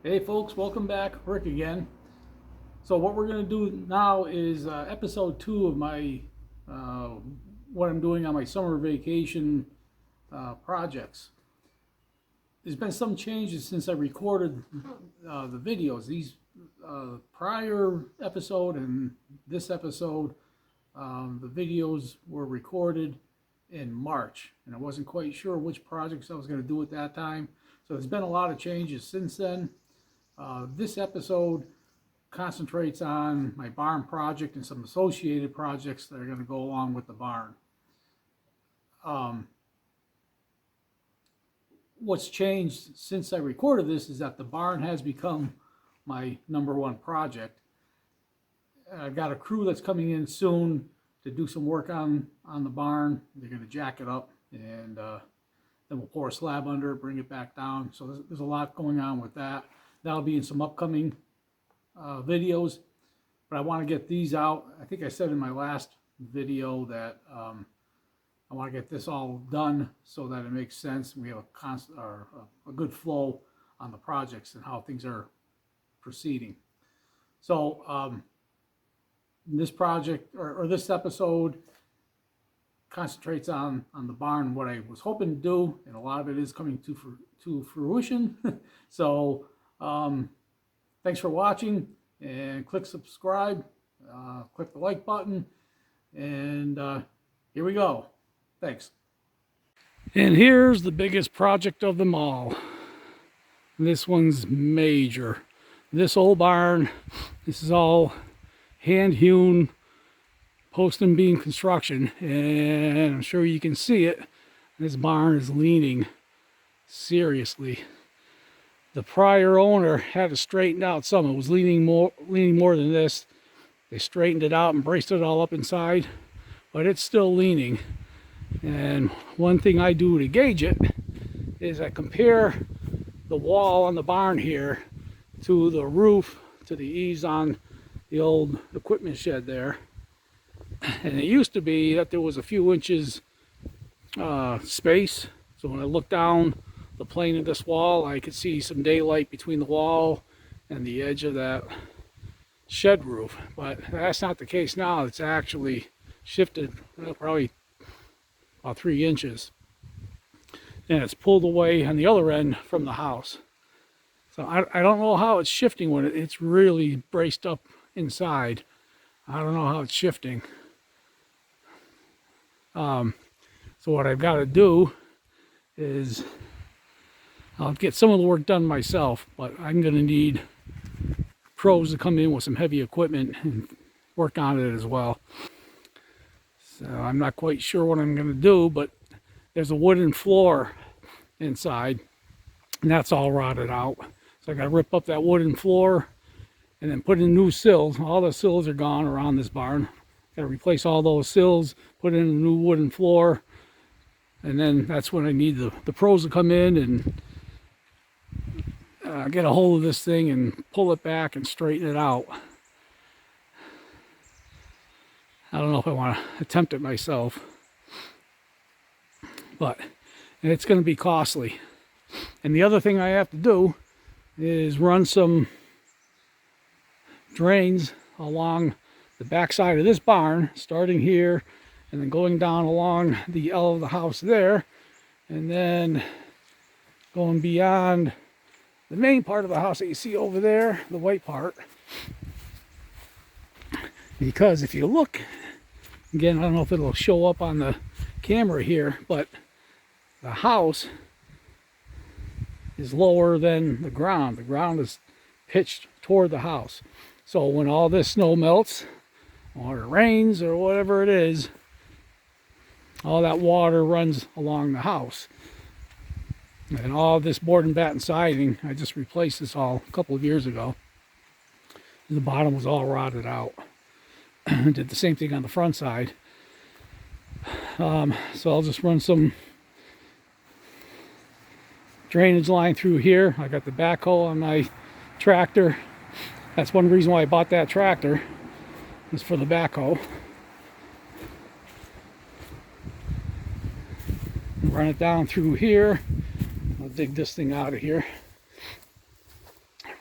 Hey folks, welcome back. Rick again. So what we're going to do now is episode 2 of my uh, what I'm doing on my summer vacation projects. There's been some changes since I recorded the videos. These prior episode and this episode, the videos were recorded in March, and I wasn't quite sure which projects I was going to do at that time. So there's been a lot of changes since then. This episode concentrates on my barn project and some associated projects that are going to go along with the barn. Um, what's changed since I recorded this is that the barn has become my number one project. I've got a crew that's coming in soon to do some work on the barn. They're going to jack it up, and then we'll pour a slab under it, bring it back down. So there's a lot going on with that. That'll be in some upcoming videos, but I want to get these out. I think I said in my last video that I want to get this all done so that it makes sense and we have a good flow on the projects and how things are proceeding. So this project or this episode concentrates on the barn, what I was hoping to do, and a lot of it is coming to fruition. So thanks for watching, and click subscribe, click the like button, and here we go. Thanks. And here's the biggest project of them all. This one's major. This old barn, this is all hand hewn post and beam construction, and I'm sure you can see it. This barn is leaning seriously. The prior owner had it straightened out some. It was leaning more than this. They straightened it out and braced it all up inside, but it's still leaning. And one thing I do to gauge it is I compare the wall on the barn here to the roof, to the eaves on the old equipment shed there. And it used to be that there was a few inches space. So when I look down the plane of this wall, I could see some daylight between the wall and the edge of that shed roof. But that's not the case now. It's actually shifted probably about 3 inches. And it's pulled away on the other end from the house. So I don't know how it's shifting when it's really braced up inside. I don't know how it's shifting. So what I've got to do is I'll get some of the work done myself, but I'm going to need pros to come in with some heavy equipment and work on it as well. So I'm not quite sure what I'm going to do, but there's a wooden floor inside, and that's all rotted out. So I got to rip up that wooden floor and then put in new sills. All the sills are gone around this barn. Got to replace all those sills, put in a new wooden floor, and then that's when I need the pros to come in and get a hold of this thing and pull it back and straighten it out. I don't know if I want to attempt it myself, but it's going to be costly. And the other thing I have to do is run some drains along the backside of this barn, starting here and then going down along the L of the house there, and then going beyond the main part of the house that you see over there, the white part. Because if you look, again, I don't know if it'll show up on the camera here, but the house is lower than the ground. The ground is pitched toward the house. So when all this snow melts, or it rains, or whatever it is, all that water runs along the house. And all this board and batten siding, I just replaced this all a couple of years ago. The bottom was all rotted out. Did the same thing on the front side. So I'll just run some drainage line through here. I got the backhoe on my tractor. That's one reason why I bought that tractor, is for the backhoe. Run it down through here. I'll dig this thing out of here.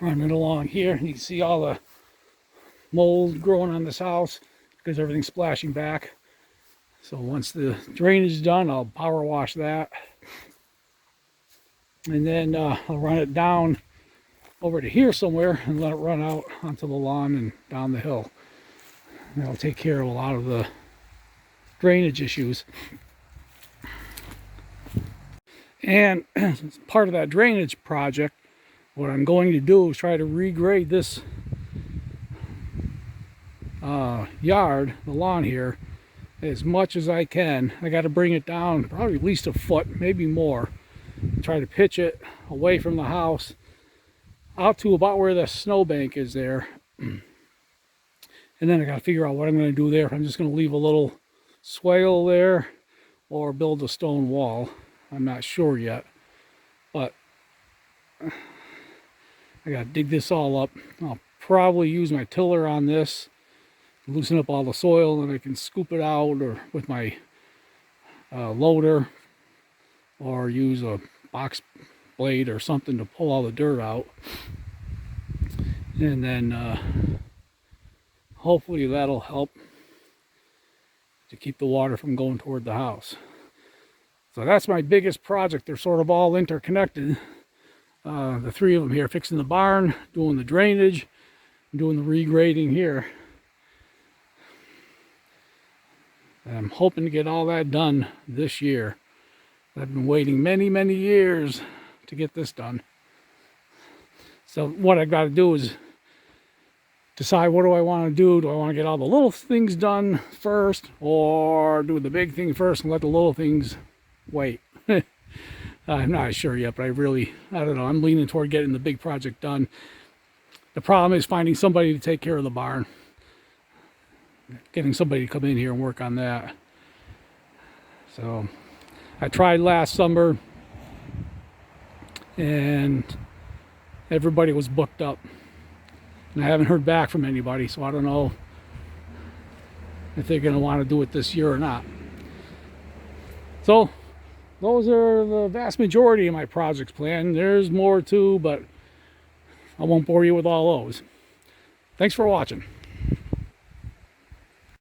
running along here. You can see all the mold growing on this house because everything's splashing back. So once the drainage is done, I'll power wash that. And then I'll run it down over to here somewhere and let it run out onto the lawn and down the hill. And that'll take care of a lot of the drainage issues. And as part of that drainage project, what I'm going to do is try to regrade this yard, the lawn here, as much as I can. I got to bring it down probably at least a foot, maybe more. Try to pitch it away from the house out to about where the snowbank is there. And then I got to figure out what I'm going to do there. If I'm just going to leave a little swale there or build a stone wall. I'm not sure yet, but I got to dig this all up. I'll probably use my tiller on this, loosen up all the soil, and I can scoop it out or with my loader, or use a box blade or something to pull all the dirt out. And then hopefully that'll help to keep the water from going toward the house. So that's my biggest project. They're sort of all interconnected. The three of them here, fixing the barn, doing the drainage, doing the regrading here. And I'm hoping to get all that done this year. I've been waiting many, many years to get this done. So what I've got to do is decide, what do I want to do? Do I want to get all the little things done first, or do the big thing first and let the little things wait? I'm not sure yet, but I don't know. I'm leaning toward getting the big project done. The problem is finding somebody to take care of the barn. Getting somebody to come in here and work on that. So I tried last summer and everybody was booked up. And I haven't heard back from anybody, so I don't know if they're going to want to do it this year or not. So those are the vast majority of my projects planned. There's more too, but I won't bore you with all those. Thanks for watching.